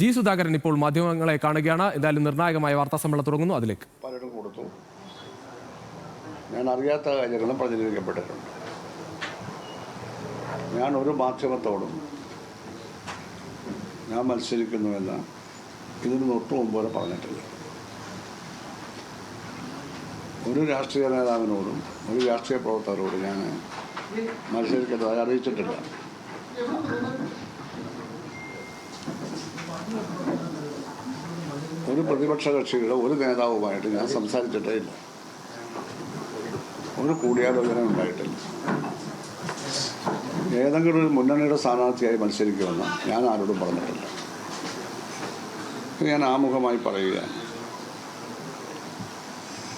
G Sudhakaran ഇപ്പോൾ മാധ്യമങ്ങളെ കാണുകയാണ്. എന്തായാലും നിർണായകമായ വാർത്താ സമ്മേളനം തുടങ്ങുന്നു. അതിലേക്ക് പലരും കൊടുത്തു. ഞാൻ അറിയാത്ത കാര്യങ്ങളും പ്രചരിപ്പിക്കപ്പെട്ടിട്ടുണ്ട്. ഞാൻ ഒരു മാധ്യമത്തോടും ഞാൻ മത്സരിക്കുന്നുവെന്ന് ഇതിന് തൊട്ട് മുമ്പ് വരെ പറഞ്ഞിട്ടില്ല. ഒരു രാഷ്ട്രീയ നേതാവിനോടും ഒരു രാഷ്ട്രീയ പ്രവർത്തകരോടും ഞാൻ മത്സരിക്കുന്നതായി അറിയിച്ചിട്ടില്ല. ഒരു പ്രതിപക്ഷ കക്ഷിയുടെ ഒരു നേതാവുമായിട്ട് ഞാൻ സംസാരിച്ചിട്ടേ ഇല്ല. ഒരു കൂടിയാലോചന ഉണ്ടായിട്ടില്ല. ഏതെങ്കിലും ഒരു മുന്നണിയുടെ സ്ഥാനാർത്ഥിയായി മത്സരിക്കുമെന്ന് ഞാൻ ആരോടും പറഞ്ഞിട്ടില്ല. ഞാൻ ആമുഖമായി പറയുകയാണ്.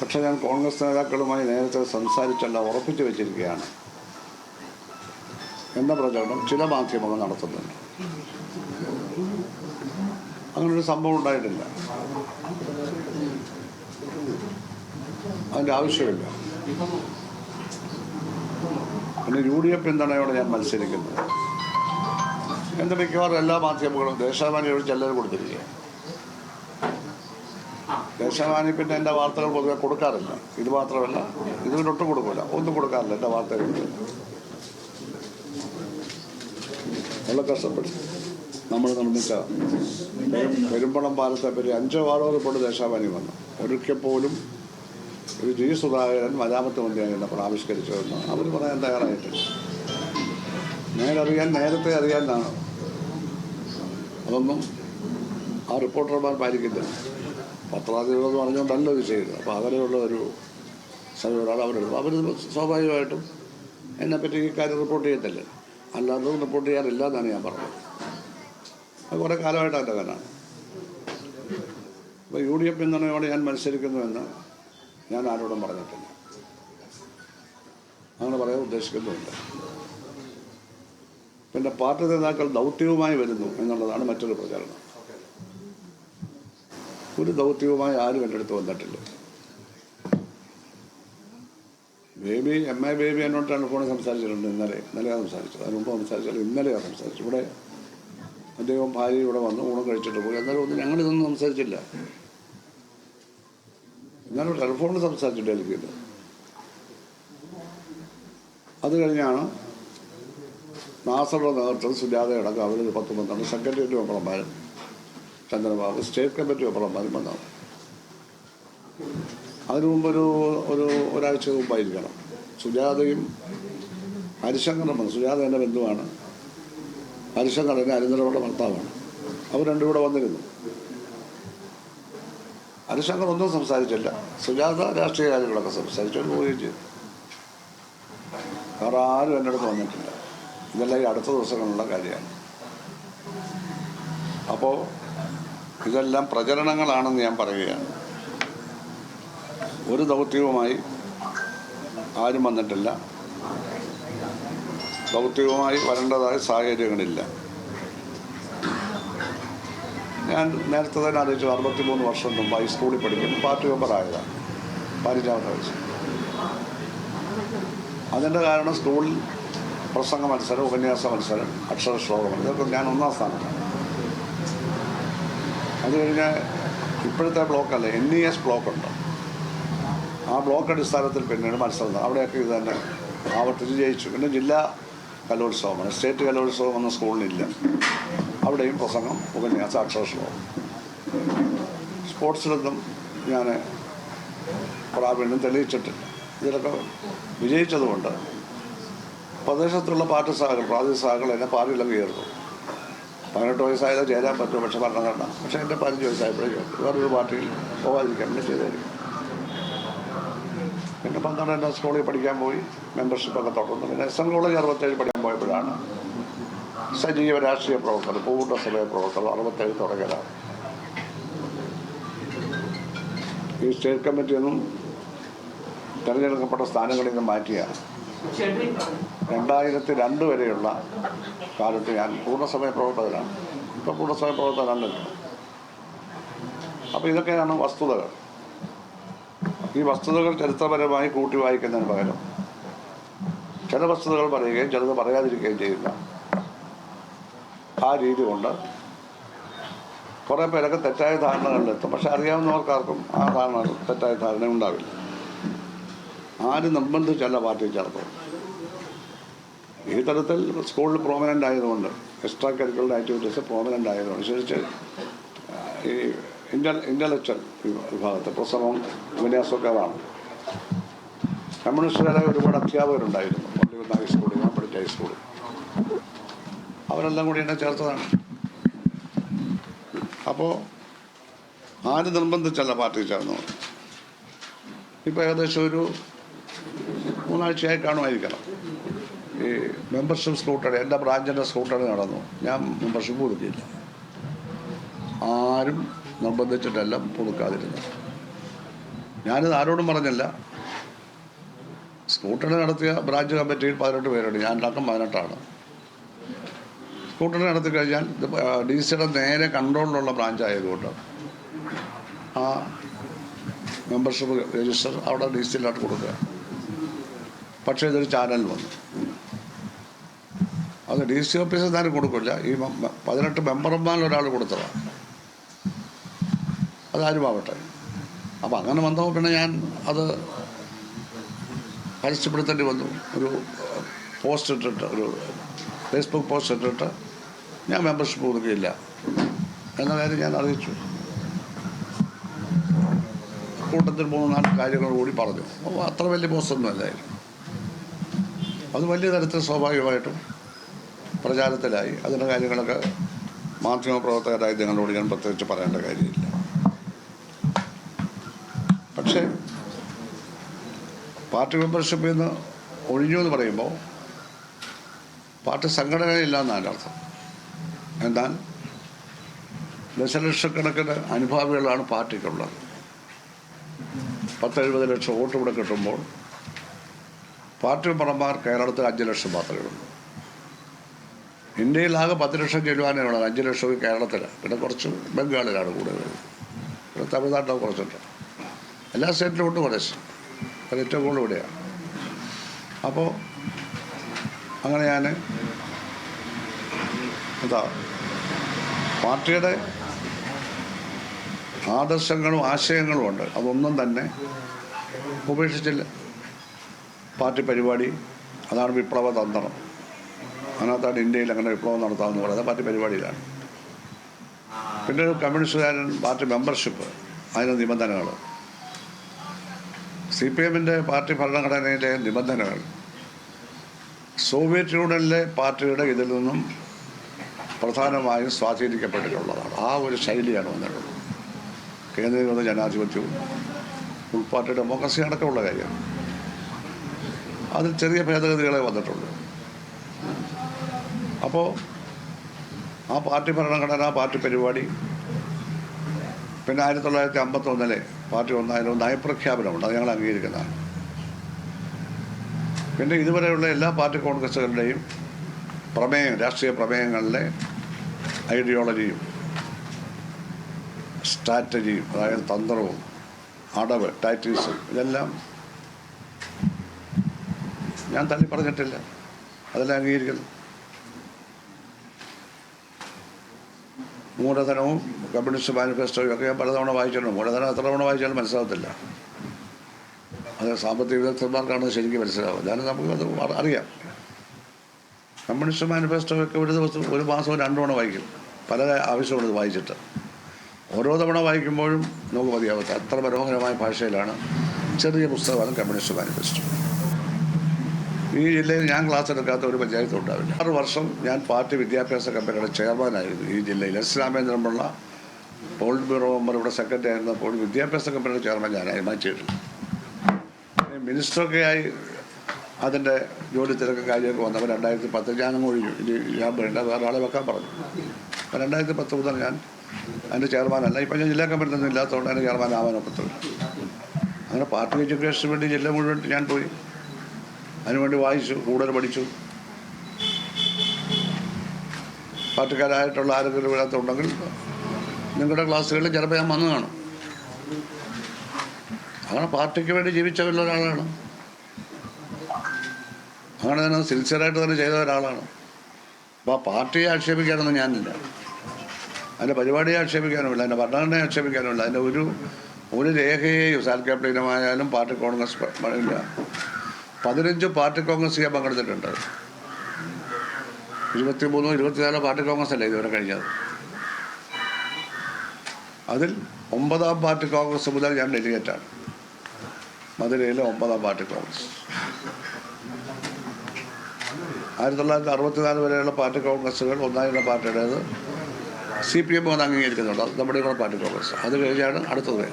പക്ഷെ ഞാൻ കോൺഗ്രസ് നേതാക്കളുമായി നേരത്തെ സംസാരിച്ചല്ല ഉറപ്പിച്ചു വെച്ചിരിക്കുകയാണ് എന്ന പ്രചരണം ചില മാധ്യമങ്ങൾ നടത്തുന്നുണ്ട്. അങ്ങനൊരു സംഭവം ഉണ്ടായിട്ടില്ല. അതിൻ്റെ ആവശ്യമില്ല. പിന്നെ UDF പിന്തുണയോടെ ഞാൻ മത്സരിക്കുന്നത് എൻ്റെ മിക്കവാറും എല്ലാ മാധ്യമങ്ങളും ദേശാഭിമാനിയോട് ചെല്ലൽ കൊടുത്തിരിക്കുക. ദേശാഭിമാനി പിന്നെ എൻ്റെ വാർത്തകൾ പൊതുവെ കൊടുക്കാറില്ല. ഇത് മാത്രമല്ല, ഇതിനൊട്ടും കൊടുക്കില്ല, ഒന്നും കൊടുക്കാറില്ല എൻ്റെ വാർത്തകൾ. വളരെ കഷ്ടപ്പെട്ടു നമ്മൾ നിർമ്മിച്ച പെരുമ്പളം പാലത്തെ പറ്റി 5 വാർഡ് റിപ്പോർട്ട് ദേശാഭിമാനി വന്നു. ഒരിക്കൽ പോലും ഒരു ജി സുധാകരൻ മരാമത്ത് മന്ത്രിയായി എന്നപ്പോൾ ആവിഷ്കരിച്ചതെന്ന് അവർ പറയാൻ തയ്യാറായിട്ടില്ല. നേരത്തെ അറിയാനാണ്. അതൊന്നും ആ റിപ്പോർട്ടർമാർ പാലിക്കില്ല. പത്രാധിപരെന്ന് പറഞ്ഞുകൊണ്ടല്ല ഇത് ചെയ്തത്. അപ്പോൾ അങ്ങനെയുള്ള ഒരു സമയമാണ് അവരെടുത്തത്. അവർ സ്വാഭാവികമായിട്ടും എന്നെപ്പറ്റി ഈ കാര്യം റിപ്പോർട്ട് ചെയ്യത്തില്ല. അല്ലാതെ റിപ്പോർട്ട് ചെയ്യാറില്ല എന്നാണ് ഞാൻ പറഞ്ഞത്. അത് കുറേ കാലമായിട്ട് എൻ്റെ കാലാണ്. അപ്പോൾ UDF പിന്തുണയോടെ ഞാൻ മത്സരിക്കുന്നുവെന്ന് ഞാൻ ആരോടും പറഞ്ഞിട്ടില്ല. അങ്ങനെ പറയാൻ ഉദ്ദേശിക്കുന്നുമില്ല. പിന്നെ പാർട്ടി നേതാക്കൾ ദൗത്യവുമായി വരുന്നു എന്നുള്ളതാണ് മറ്റൊരു പ്രചാരണം. ഒരു ദൗത്യവുമായി ആരും എൻ്റെ അടുത്ത് വന്നിട്ടില്ല. MA ബേബി എന്നോട് ടെലിഫോണിൽ സംസാരിച്ചിട്ടുണ്ട്. ഇന്നലെയാണ് സംസാരിച്ചത്. അതിന് മുമ്പ് സംസാരിച്ചാൽ ഇന്നലെയാണ് സംസാരിച്ചത്. ഇവിടെ അദ്ദേഹം ഭാര്യ ഇവിടെ വന്ന് ഊണം കഴിച്ചിട്ട് പോയി. എന്നാലും ഒന്നും ഞങ്ങളിതൊന്നും സംസാരിച്ചില്ല. എന്നാലും ടെലിഫോണിൽ സംസാരിച്ചു ഡൽഹിയിൽ. അത് കഴിഞ്ഞാണ് നാസറുടെ നേതൃത്വത്തിൽ സുജാതയടക്കം അവർ 10-12 സെക്രട്ടേറിയറ്റ് മെമ്പർമാരും ചന്ദ്രബാബു സ്റ്റേറ്റ് കമ്മിറ്റി മെമ്പർമാരും വന്നതാണ്. അതിനു മുമ്പ് ഒരാഴ്ച മുമ്പായിരിക്കണം സുജാതയും ഹരിശങ്കറും വന്നു. സുജാത എൻ്റെ ബന്ധുവാണ്. ഹരിശങ്കർ എൻ്റെ അരിന്തരയുടെ ഭർത്താവാണ്. അവർ രണ്ടും കൂടെ വന്നിരുന്നു. ഹരിശങ്കർ ഒന്നും സംസാരിച്ചില്ല. സുജാത രാഷ്ട്രീയ കാര്യങ്ങളൊക്കെ സംസാരിച്ചു പോവുകയും ചെയ്തു. വേറെ ആരും എൻ്റെ അടുത്ത് വന്നിട്ടില്ല. ഇതെല്ലാം ഈ അടുത്ത ദിവസങ്ങളിലുള്ള കാര്യമാണ്. അപ്പോൾ ഇതെല്ലാം പ്രചരണങ്ങളാണെന്ന് ഞാൻ പറയുകയാണ്. ഒരു ദൗത്യവുമായി ആരും വന്നിട്ടില്ല. ദൗത്യവുമായി വരേണ്ടതായ സാഹചര്യങ്ങളില്ല. ഞാൻ നേരത്തെ തന്നെ അറിയിച്ചു. 63 വർഷം മുമ്പ് ഹൈസ്കൂളിൽ പഠിക്കും പാർട്ടി മെമ്പറായതാണ്. 15-ാമത്തെ വയസ്സ്. അതിൻ്റെ കാരണം സ്കൂളിൽ പ്രസംഗ മത്സരം, ഉപന്യാസ മത്സരം, അക്ഷര ശ്ലോകം, ഇതൊക്കെ ഞാൻ 1-ാം സ്ഥാനത്താണ്. അത് കഴിഞ്ഞ് ഇപ്പോഴത്തെ ബ്ലോക്കല്ല, NES ബ്ലോക്കുണ്ട്. ആ ബ്ലോക്ക് അടിസ്ഥാനത്തിൽ പിന്നീട് മത്സരം അവിടെയൊക്കെ ഇത് തന്നെ ആവർത്തിച്ച് ജയിച്ചു. പിന്നെ ജില്ലാ കലോത്സവമാണ്. സ്റ്റേറ്റ് കലോത്സവം എന്ന സ്കൂളിനില്ല. അവിടെയും പ്രസംഗം, ഉപന്യാസം, അക്ഷര ശ്ലോകം. സ്പോർട്സിലൊന്നും ഞാൻ പ്രാവീണ്യം തെളിയിച്ചിട്ടില്ല. ഇതിലൊക്കെ വിജയിച്ചതുകൊണ്ട് പ്രദേശത്തുള്ള പാർട്ടി സഹകൾ, പ്രാദേശിക സഹകൾ എന്നെ പാർട്ടിയിലൊക്കെ ചേർത്തു. 18 വയസ്സായാലും ചേരാൻ പറ്റുമോ? പക്ഷെ ഭരണഘടന. പക്ഷേ എൻ്റെ 15 വയസ്സായപ്പോഴേ വേറൊരു പാർട്ടിയിൽ പോകാതിരിക്കാൻ വേണ്ടി ചെയ്തായിരിക്കും. പിന്നെ 12 സ്കൂളിൽ പഠിക്കാൻ പോയി. മെമ്പർഷിപ്പൊക്കെ തുടർന്നു. പിന്നെ SM കോളേജ് 67 പഠിക്കാൻ പോയപ്പോഴാണ് സജീവ രാഷ്ട്രീയ പ്രവർത്തകർ, പൂർണ്ണ സമയ പ്രവർത്തകർ 67 തുടങ്ങിയതാണ്. ഈ സ്റ്റേറ്റ് കമ്മിറ്റിയൊന്നും തിരഞ്ഞെടുക്കപ്പെട്ട സ്ഥാനങ്ങളിൽ നിന്ന് മാറ്റിയാണ്. 2002 വരെയുള്ള കാലത്ത് ഞാൻ പൂർണ്ണസമയ പ്രവർത്തകരാണ്. ഇപ്പോൾ പൂർണ്ണസമയ പ്രവർത്തകരാണല്ലോ. അപ്പോൾ ഇതൊക്കെയാണ് വസ്തുതകൾ. ഈ വസ്തുതകൾ ചരിത്രപരമായി കൂട്ടി വായിക്കുന്നതിന് പകരം ചില വസ്തുതകൾ പറയുകയും ചിലത് പറയാതിരിക്കുകയും ചെയ്യുന്ന ആ രീതി കൊണ്ട് കുറേ പേരൊക്കെ തെറ്റായ ധാരണകളിലെത്തും. പക്ഷെ അറിയാവുന്നവർക്കാർക്കും ആ തെറ്റായ ധാരണ ഉണ്ടാവില്ല. ആരും നിർബന്ധിച്ചല്ല പാർട്ടി ചേർത്തത്. ഈ തരത്തിൽ സ്കൂളിൽ പ്രോമിനൻ്റ് ആയതുകൊണ്ട്, എക്സ്ട്രാ കരിക്കുലർ ആക്ടിവിറ്റീസ് പ്രോമിനൻ്റ് ആയതുകൊണ്ട്, വിശേഷിച്ച് ഈ ഇൻ്റലക്ച്വൽ വിഭാഗത്തിൽ പ്രസവം വിന്യാസക്കാരാണ്. കമ്മ്യൂണിസ്റ്റുകാരായ ഒരുപാട് അധ്യാപകരുണ്ടായിരുന്നു പള്ളിക്കുന്ന് ഹൈസ്കൂളിൽ, ഞാൻ പഠിച്ച ഹൈസ്കൂളിൽ. അവരെല്ലാം കൂടി എന്നെ ചേർത്തതാണ്. അപ്പോൾ ആരും നിർബന്ധിച്ചല്ല പാർട്ടി ചേർന്നു. ഇപ്പോൾ ഏകദേശം ഒരു 3 ആഴ്ചയായി കാണുമായിരിക്കണം. ഈ മെമ്പർഷിപ്പ് സ്കൂട്ടറി, എൻ്റെ ബ്രാഞ്ചിൻ്റെ സ്കൂട്ടറി നടന്നു. ഞാൻ മെമ്പർഷിപ്പ് കൊടുക്കില്ല. ആരും നിർബന്ധിച്ചിട്ടെല്ലാം കൊടുക്കാതിരുന്നു. ഞാനിത് ആരോടും പറഞ്ഞില്ല. സ്കൂട്ടറി നടത്തിയ ബ്രാഞ്ച് കമ്മിറ്റിയിൽ 18 പേരുണ്ട്. ഞാൻ അടക്കം 18ആണ്. സ്കൂട്ടറി നടത്തി കഴിഞ്ഞാൽ ഡി സിയുടെ നേരെ കൺട്രോളിലുള്ള ബ്രാഞ്ച് ആയതുകൊണ്ട് ആ മെമ്പർഷിപ്പ് രജിസ്റ്റർ അവിടെ ഡി സിയിലോട്ട് കൊടുക്കുക. പക്ഷേ ഇതൊരു ചാനൽ വന്നു. അത് ഡി സി ഓഫീസിൽ തന്നെ കൊടുക്കില്ല. ഈ 18 മെമ്പർമാരിൽ ഒരാൾ കൊടുത്തതാണ്. അതാരുമാവട്ടെ. അപ്പം അങ്ങനെ വന്നപ്പോൾ പിന്നെ ഞാൻ അത് പരസ്യപ്പെടുത്തേണ്ടി വന്നു. ഒരു പോസ്റ്റ് ഇട്ടിട്ട്, ഒരു ഫേസ്ബുക്ക് പോസ്റ്റ് ഇട്ടിട്ട് ഞാൻ മെമ്പർഷിപ്പ് കൊടുക്കുകയില്ല എന്ന കാര്യം ഞാൻ അറിയിച്ചു. കൂട്ടത്തിൽ 3-4 കാര്യങ്ങൾ കൂടി പറഞ്ഞു. അപ്പോൾ അത്ര വലിയ പോസ്റ്റൊന്നും അല്ലായിരുന്നു. അത് വലിയ തരത്തിൽ സ്വാഭാവികമായിട്ടും പ്രചാരത്തിലായി. അതിൻ്റെ കാര്യങ്ങളൊക്കെ മാധ്യമപ്രവർത്തകരായി നിങ്ങളോട് ഞാൻ പ്രത്യേകിച്ച് പറയേണ്ട കാര്യമില്ല. പക്ഷേ പാർട്ടി മെമ്പർഷിപ്പിൽ നിന്ന് ഒഴിഞ്ഞു എന്ന് പറയുമ്പോൾ പാർട്ടി സംഘടനയില്ല എന്നാണ് അർത്ഥം. എന്നാൽ ദശലക്ഷക്കണക്കിന് അനുഭാവികളാണ് പാർട്ടിക്കുള്ളത്. 10-70 ലക്ഷം വോട്ട് ഇവിടെ കിട്ടുമ്പോൾ പാർട്ടി മെമ്പർമാർ കേരളത്തിൽ 5 ലക്ഷം മാത്രമേ ഉള്ളൂ. ഇന്ത്യയിലാകെ 10 ലക്ഷം ചെല്ലുവാനേ ഉള്ളത്. 5 ലക്ഷം കേരളത്തിലാണ്. പിന്നെ കുറച്ച് ബംഗാളിലാണ് കൂടുതൽ. ഇവിടെ തമിഴ്നാട്ടിൽ കുറച്ചുണ്ട്. എല്ലാ സ്റ്റേറ്റിലും ഉണ്ട് കുറച്ച്. അത് ഏറ്റവും കൂടുതൽ ഇവിടെയാണ്. അപ്പോൾ അങ്ങനെ ഞാൻ പാർട്ടിയുടെ ആദർശങ്ങളും ആശയങ്ങളും ഉണ്ട്. അതൊന്നും തന്നെ ഉപേക്ഷിച്ചില്ല. പാർട്ടി പരിപാടി അതാണ് വിപ്ലവ തന്ത്രം. അതിനകത്താണ് ഇന്ത്യയിൽ അങ്ങനെ വിപ്ലവം നടത്താമെന്ന് പറയുന്നത് പാർട്ടി പരിപാടിയിലാണ്. പിന്നെ ഒരു കമ്മ്യൂണിസ്റ്റുകാരൻ പാർട്ടി മെമ്പർഷിപ്പ്, അതിന് നിബന്ധനകൾ. CPM-ൻ്റെ പാർട്ടി ഭരണഘടനയിലെ നിബന്ധനകൾ സോവിയറ്റ് യൂണിയനിലെ പാർട്ടിയുടെ ഇതിൽ നിന്നും പ്രധാനമായും സ്വാധീനിക്കപ്പെട്ടിട്ടുള്ളതാണ്. ആ ഒരു ശൈലിയാണ് വന്നിട്ടുള്ളത്. കേന്ദ്രീകൃത ജനാധിപത്യവും ഉൾപാർട്ടി ഡെമോക്രസി അടക്കമുള്ള കാര്യം. അതിൽ ചെറിയ ഭേദഗതികളെ വന്നിട്ടുള്ളൂ. അപ്പോൾ ആ പാർട്ടി ഭരണഘടന, പാർട്ടി പരിപാടി, പിന്നെ 1951 പാർട്ടി ഒന്നായാലും നയപ്രഖ്യാപനമുണ്ട്. അത് ഞങ്ങൾ അംഗീകരിക്കുന്നതാണ്. പിന്നെ ഇതുവരെയുള്ള എല്ലാ പാർട്ടി കോൺഗ്രസുകളുടെയും പ്രമേയം, രാഷ്ട്രീയ പ്രമേയങ്ങളിലെ ഐഡിയോളജിയും സ്ട്രാറ്റജിയും, അതായത് തന്ത്രവും അടവ്, ടാക്ടിക്സും, ഇതെല്ലാം ഞാൻ തള്ളി പറഞ്ഞിട്ടില്ല. അതെല്ലാം അംഗീകരിക്കുന്നു. മൂലധനവും കമ്മ്യൂണിസ്റ്റ് മാനിഫെസ്റ്റോയും ഒക്കെ ഞാൻ പലതവണ വായിച്ചിട്ടുണ്ട്. മൂലധനം എത്ര തവണ വായിച്ചാലും മനസ്സിലാകത്തില്ല. അത് സാമ്പത്തിക വിദഗ്ധന്മാർക്കാണ് ശരിക്കും മനസ്സിലാവുക. എന്നാലും നമുക്കത് അറിയാം. കമ്മ്യൂണിസ്റ്റ് മാനിഫെസ്റ്റോയൊക്കെ ഒരു മാസം 2 തവണ വായിക്കും. പല ആവശ്യമുള്ളത് വായിച്ചിട്ട്. ഓരോ തവണ വായിക്കുമ്പോഴും നമുക്ക് മതിയാവത്തില്ല. അത്ര മനോഹരമായ ഭാഷയിലാണ്. ചെറിയ പുസ്തകമാണ് കമ്മ്യൂണിസ്റ്റ് മാനിഫെസ്റ്റോ. ഈ ജില്ലയിൽ ഞാൻ ക്ലാസ് എടുക്കാത്ത ഒരു പഞ്ചായത്തും ഉണ്ടാവില്ല. 6 വർഷം ഞാൻ പാർട്ടി വിദ്യാഭ്യാസ കമ്മിറ്റിയുടെ ചെയർമാനായിരുന്നു ഈ ജില്ലയിൽ. S Ramendran Pillai polit bureau member ഇവിടെ സെക്രട്ടറി ആയിരുന്നപ്പോൾ വിദ്യാഭ്യാസ കമ്മിറ്റിയുടെ ചെയർമാൻ ഞാനായി മാറ്റിയിട്ടുണ്ട്. മിനിസ്റ്ററൊക്കെ ആയി അതിൻ്റെ ജോലി തിരക്കും കാര്യമൊക്കെ വന്നപ്പോൾ 2010 ഞാനങ്ങ് ഒഴിഞ്ഞു. ഇനി ഞാൻ വേണ്ട, വേറെ ആളെ വെക്കാൻ പറഞ്ഞു. അപ്പോൾ 2010 മുതൽ ഞാൻ അതിൻ്റെ ചെയർമാനല്ല. ഇപ്പം ഞാൻ ജില്ലാ കമ്മിറ്റി ഒന്നും ഇല്ലാത്തതുകൊണ്ട് അതിൻ്റെ ചെയർമാനാവാനൊക്കത്തില്ല. അങ്ങനെ പാർട്ടി എഡ്യൂക്കേഷന് വേണ്ടി ജില്ല മുഴുവൻ ഞാൻ പോയി. അതിനുവേണ്ടി വായിച്ചു, കൂടുതൽ പഠിച്ചു. പാർട്ടിക്കാരായിട്ടുള്ള ആരെങ്കിലും ഇതിനകത്തുണ്ടെങ്കിൽ നിങ്ങളുടെ ക്ലാസ്സുകളിൽ ചിലപ്പോൾ ഞാൻ വന്നു കാണും. അങ്ങനെ പാർട്ടിക്ക് വേണ്ടി ജീവിച്ചവരിൽ ഒരാളാണ്. അങ്ങനെ തന്നെ സിൻസിയറായിട്ട് തന്നെ ചെയ്ത ഒരാളാണ്. അപ്പോൾ ആ പാർട്ടിയെ ആക്ഷേപിക്കാനൊന്നും ഞാനില്ല. അതിൻ്റെ പരിപാടിയെ ആക്ഷേപിക്കാനുമില്ല, അതിൻ്റെ ഭരണഘടനയെ ആക്ഷേപിക്കാനുമില്ല. അതിൻ്റെ ഒരു രേഖയെയും സാൽക്കാപ്ലീനമായാലും പാർട്ടി കോൺഗ്രസ് ഇല്ല. 15 പാർട്ടി കോൺഗ്രസ് ചെയ്യാൻ പങ്കെടുത്തിട്ടുണ്ട്. 23 24 പാർട്ടി കോൺഗ്രസ് അല്ലേ ഇതുവരെ കഴിഞ്ഞത്. അതിൽ 9ാം പാർട്ടി കോൺഗ്രസ് മുതൽ ഞാൻ ഡെലിഗേറ്റാണ്. മധുരയിലെ 9ാം പാർട്ടി കോൺഗ്രസ്. 1964 വരെയുള്ള പാർട്ടി കോൺഗ്രസ്സുകൾ ഒന്നായിരുന്ന പാർട്ടിയുടേത് CPM ഒന്ന് അംഗീകരിക്കുന്നുണ്ട്. അത് നമ്മുടെ കൂടെ പാർട്ടി കോൺഗ്രസ്. അത് കഴിഞ്ഞാണ് അടുത്തത്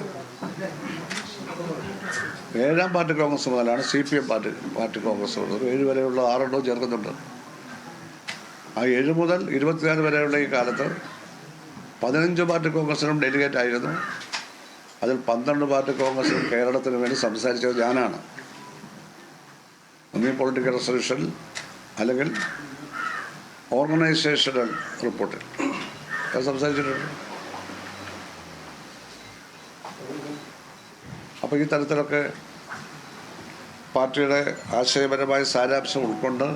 7ാം പാർട്ടി കോൺഗ്രസ് മുതലാണ് CPM പാർട്ടി കോൺഗ്രസ് മുതൽ 7 വരെയുള്ള 6 ചേർക്കുന്നുണ്ട്. ആ 7 മുതൽ 24 വരെയുള്ള ഈ കാലത്ത് 15 പാർട്ടി കോൺഗ്രസിനും ഡെലിഗേറ്റ് ആയിരുന്നു. അതിൽ 12 പാർട്ടി കോൺഗ്രസിനും കേരളത്തിന് വേണ്ടി സംസാരിച്ചത് ഞാനാണ്. ഒന്നീ പൊളിറ്റിക്കൽ റെസൊല്യൂഷൻ അല്ലെങ്കിൽ ഓർഗനൈസേഷണൽ റിപ്പോർട്ടിൽ സംസാരിച്ചിട്ടുണ്ട്. അപ്പോൾ ഈ തരത്തിലൊക്കെ പാർട്ടിയുടെ ആശയപരമായ സാരാംശം ഉൾക്കൊണ്ട്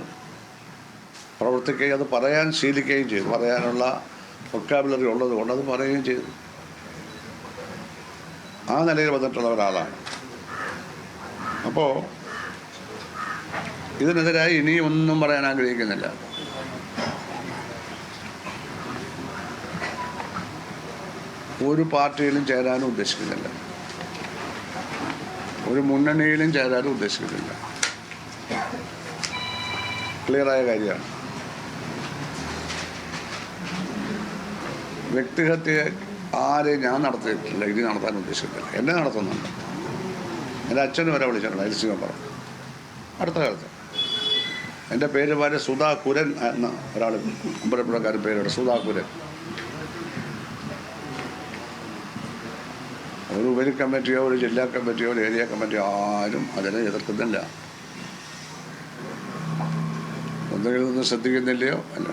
പ്രവർത്തിക്കുകയും അത് പറയാൻ ശീലിക്കുകയും ചെയ്തു. പറയാനുള്ള വൊക്കാബുലറി ഉള്ളത് കൊണ്ട് അത് പറയുകയും ചെയ്തു. ആ നിലയിൽ വന്നിട്ടുള്ള ഒരാളാണ്. അപ്പോൾ ഇതിനെതിരായി ഇനിയും ഒന്നും പറയാൻ ആഗ്രഹിക്കുന്നില്ല. ഒരു പാർട്ടിയിലും ചേരാനും ഉദ്ദേശിക്കുന്നില്ല, ഒരു മുന്നണിയിലും ചേരാനും ഉദ്ദേശിക്കുന്നില്ല. ക്ലിയറായ കാര്യമാണ്. വ്യക്തിഹത്യ ആരെയും ഞാൻ നടത്തിയിട്ടില്ല, ഇനി നടത്താൻ ഉദ്ദേശിക്കുന്നില്ല. എന്നെ നടത്തുന്നുണ്ട്. എൻ്റെ അച്ഛനും വരെ വിളിച്ചിട്ടുണ്ട്, അരിസിംഗം പറഞ്ഞു. അടുത്ത കാലത്ത് എൻ്റെ പേര് പോലെ സുധാ കുരൻ എന്ന ഒരാൾ അമ്പലപ്പുഴക്കാരൻ പേരുണ്ട്, സുധാ കുരൻ. ഒരു ഉപരി കമ്മിറ്റിയോ ഒരു ജില്ലാ കമ്മിറ്റിയോ ഒരു ഏരിയ കമ്മിറ്റിയോ ആരും അതിനെ എതിർക്കുന്നില്ല. ഒന്നുകിൽ നിന്ന് ശ്രദ്ധിക്കുന്നില്ലയോ അല്ല.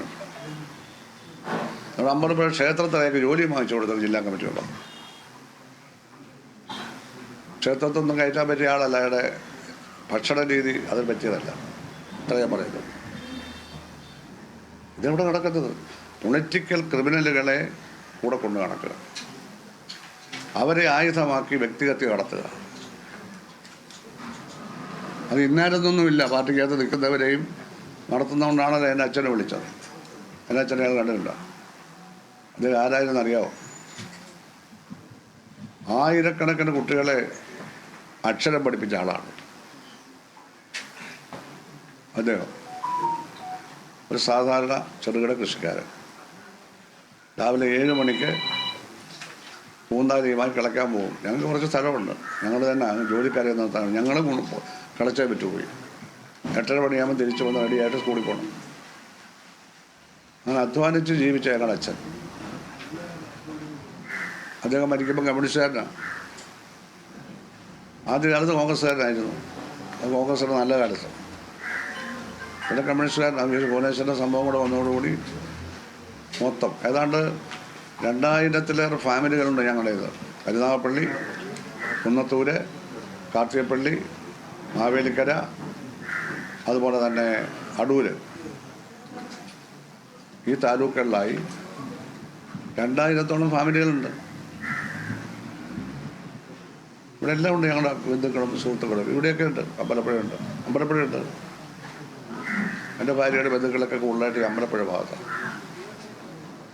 നമ്മുടെ അമ്പലപ്പുഴ ക്ഷേത്രത്തിലേക്ക് ജോലി വാങ്ങിച്ചു കൊടുത്തത് ജില്ലാ കമ്മിറ്റിയോട്. ക്ഷേത്രത്തൊന്നും കയറ്റാൻ പറ്റിയ ആളല്ല, അയാളുടെ ഭക്ഷണ രീതി അതിന് പറ്റിയതല്ല. അത്ര ഞാൻ പറയുന്നത്. ഇതെവിടെ നടക്കുന്നത്? പൊളിറ്റിക്കൽ ക്രിമിനലുകളെ കൂടെ കൊണ്ട് നടക്കുക, അവരെ ആയുധമാക്കി വ്യക്തിഹത്യ നടത്തുക. അത് ഇന്നാരൊന്നൊന്നുമില്ല. പാർട്ടിക്കകത്ത് നിൽക്കുന്നവരെയും നടത്തുന്നതുകൊണ്ടാണല്ലോ എൻ്റെ അച്ഛനെ വിളിച്ചത്. എൻ്റെ അച്ഛനെ അയാൾ കണ്ടിട്ടില്ല. അത് ആരായിരുന്നു അറിയാമോ? ആയിരക്കണക്കിന് കുട്ടികളെ അക്ഷരം പഠിപ്പിച്ച ആളാണ് അദ്ദേഹം. ഒരു സാധാരണ ചെറുകിട കൃഷിക്കാരൻ. രാവിലെ 7 മണിക്ക് പൂന്താലിയുമായി കിളയ്ക്കാൻ പോകും. ഞങ്ങൾക്ക് കുറച്ച് സ്ഥലമുണ്ട്, ഞങ്ങൾ തന്നെ ജോലിക്കാരെ നിർത്താൻ ഞങ്ങൾ കിളച്ചേ വിറ്റുപോയി. 8:30 മണിയാകുമ്പോൾ തിരിച്ചു വന്ന് റെഡിയായിട്ട് സ്കൂളിൽ പോകണം. അങ്ങനെ അധ്വാനിച്ച് ജീവിച്ച ഞങ്ങളുടെ അച്ഛൻ. അദ്ദേഹം മരിക്കുമ്പോൾ കമ്മ്യൂണിസ്റ്റുകാരനാണ്. ആദ്യകാലത്ത് കോൺഗ്രസ്സുകാരനായിരുന്നു. അത് കോൺഗ്രസ്സിൻ്റെ നല്ല കാലത്ത്. പിന്നെ കമ്മ്യൂണിസ്റ്റുകാരനാണ്. ഭുവനേശ്വരൻ്റെ സംഭവം കൂടെ വന്നതോടുകൂടി മൊത്തം ഏതാണ്ട് 2000-ലേറെ ഫാമിലികളുണ്ട് ഞങ്ങളുടേത്. കരുനാഗപ്പള്ളി, കുന്നത്തൂര്, കാർത്തികപ്പള്ളി, മാവേലിക്കര, അതുപോലെ തന്നെ അടൂര്, ഈ താലൂക്കുകളിലായി 2000-ഓളം ഫാമിലികളുണ്ട്. ഇവിടെ എല്ലാം ഉണ്ട്. ഞങ്ങളുടെ ബന്ധുക്കളും സുഹൃത്തുക്കളും ഇവിടെയൊക്കെ ഉണ്ട്. അമ്പലപ്പുഴയുണ്ട്. എൻ്റെ ഭാര്യയുടെ ബന്ധുക്കളൊക്കെ കൂടുതലായിട്ട് അമ്പലപ്പുഴ ഭാഗത്താണ്.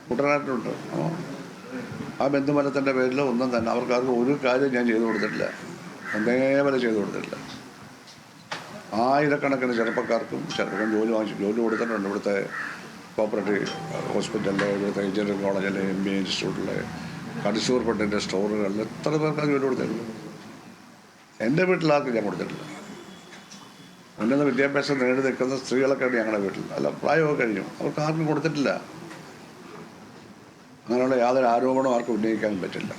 കുട്ടനാട്ടിലുണ്ട്. ആ ബന്ധുമലത്തിൻ്റെ പേരിൽ ഒന്നും തന്നെ അവർക്കാർക്കും ഒരു കാര്യം ഞാൻ ചെയ്തു കൊടുത്തിട്ടില്ല. ഒന്നേപോലെ ചെയ്തു കൊടുത്തിട്ടില്ല. ആയിരക്കണക്കിന് ചെറുപ്പക്കാർക്കും ജോലി കൊടുത്തിട്ടുണ്ട്. ഇവിടുത്തെ കോപ്പറേറ്റീവ് ഹോസ്പിറ്റലിലെ, ഇവിടുത്തെ എഞ്ചിനീയറിംഗ് കോളേജിലെ, MBA ഇൻസ്റ്റിറ്റ്യൂട്ടിലെ, കടിശൂർ പെട്ടിൻ്റെ സ്റ്റോറുകളിൽ എത്ര പേർക്കാണ് ജോലി കൊടുത്തിട്ടുണ്ട്. എൻ്റെ വീട്ടിലാർക്കും ഞാൻ കൊടുത്തിട്ടില്ല. ഉന്നത വിദ്യാഭ്യാസം നേടി നിൽക്കുന്ന സ്ത്രീകളൊക്കെ ഉണ്ട് ഞങ്ങളുടെ വീട്ടിൽ. അല്ല, പ്രായമൊക്കെ കഴിഞ്ഞു. അവർക്ക് ആർക്കും കൊടുത്തിട്ടില്ല. അങ്ങനെയുള്ള യാതൊരു ആരോപണവും ആർക്കും ഉന്നയിക്കാനും പറ്റില്ല.